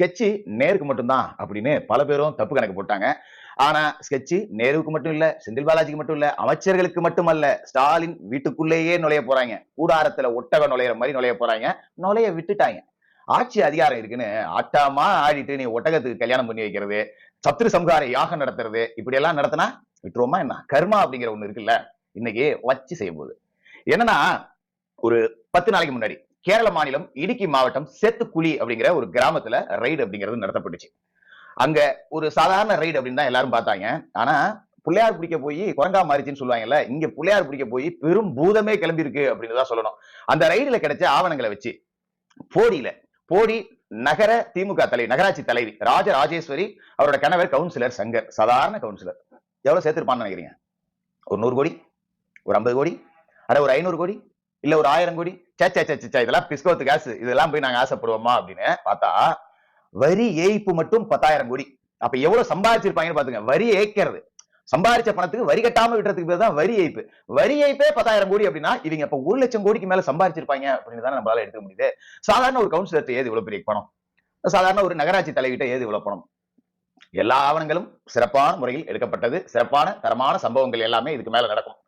Sketch நேருக்கு மட்டும்தான் அப்படின்னு பல பேரும் தப்பு கணக்கு போட்டாங்க. ஆனா ஸ்கெட்ச் நேருவுக்கு மட்டும் இல்ல, செந்தில் பாலாஜிக்கு மட்டும் இல்ல, அமைச்சர்களுக்கு மட்டுமல்ல, ஸ்டாலின் வீட்டுக்குள்ளேயே நுழைய போறாங்க. கூடாரத்துல ஒட்டகம் நுழையிற மாதிரி நுழைய போறாங்க. நுழைய விட்டுட்டாங்க. ஆட்சி அதிகாரம் இருக்குன்னு ஆட்டாமா ஆடிட்டு நீ ஒட்டகத்துக்கு கல்யாணம் பண்ணி வைக்கிறது, சத்ரு சம்ஹார யாகம் நடத்துறது, இப்படி எல்லாம் நடத்தினா விட்டுருவோமா என்ன? கர்மா அப்படிங்கிற ஒண்ணு இருக்குல்ல, இன்னைக்கு வச்சு செய்யும் போது என்னன்னா, ஒரு 10 நாளைக்கு முன்னாடி கேரள மாநிலம் இடுக்கி மாவட்டம் சேத்துக்குழி அப்படிங்கிற ஒரு கிராமத்துல ரைடு அப்படிங்கிறது நடத்தப்பட்டுச்சு. அங்க ஒரு சாதாரண ரைடு அப்படின்னு தான் எல்லாரும் பார்த்தாங்க. ஆனா புள்ளையார் பிடிக்க போய் குரங்கா மாறிச்சுன்னு சொல்லுவாங்கல்ல, இங்க புள்ளையார் பிடிக்க போய் பெரும் பூதமே கிளம்பி இருக்கு அப்படின்னு தான் சொல்லணும். அந்த ரைடுல கிடைச்ச ஆவணங்களை வச்சு போடியில போடி நகர திமுக தலைவி, நகராட்சி தலைவி ராஜராஜேஸ்வரி, அவரோட கணவர் கவுன்சிலர் சங்கர், சாதாரண கவுன்சிலர், எவ்வளவு சேர்த்திருப்பான்னு நினைக்கிறீங்க? ஒரு 100 கோடி, ஒரு 50 கோடி, அட ஒரு 500 கோடி, இல்ல ஒரு 1000 கோடி? இதெல்லாம் பிஸ்கோத்து காசு, இதெல்லாம் போய் நாங்க ஆசைப்படுவோமா அப்படின்னு பார்த்தா, வரி ஏய்ப்பு மட்டும் 10,000 கோடி. அப்ப எவ்வளவு சம்பாதிச்சிருப்பாங்கன்னு பாத்துங்க. வரி ஏய்க்கிறது, சம்பாதிச்ச பணத்துக்கு வரி கட்டாம விட்டுறதுக்கு பேர் தான் வரி ஏய்ப்பு. வரி ஏய்ப்பே 10,000 கோடி அப்படின்னா இவங்க இப்ப 1,00,000 கோடிக்கு மேல சம்பாதிச்சிருப்பாங்க அப்படின்னு தான் நம்மளால எடுத்துக்க முடியுது. சாதாரண ஒரு கவுன்சிலர் ஏது இவ்வளவு பெரிய பணம்? சாதாரண ஒரு நகராட்சி தலைவிட்ட ஏது இவ்வளவு பணம்? எல்லா ஆவணங்களும் சிறப்பான முறையில் எடுக்கப்பட்டது. சிறப்பான தரமான சம்பவங்கள் எல்லாமே இதுக்கு மேல நடக்கும்.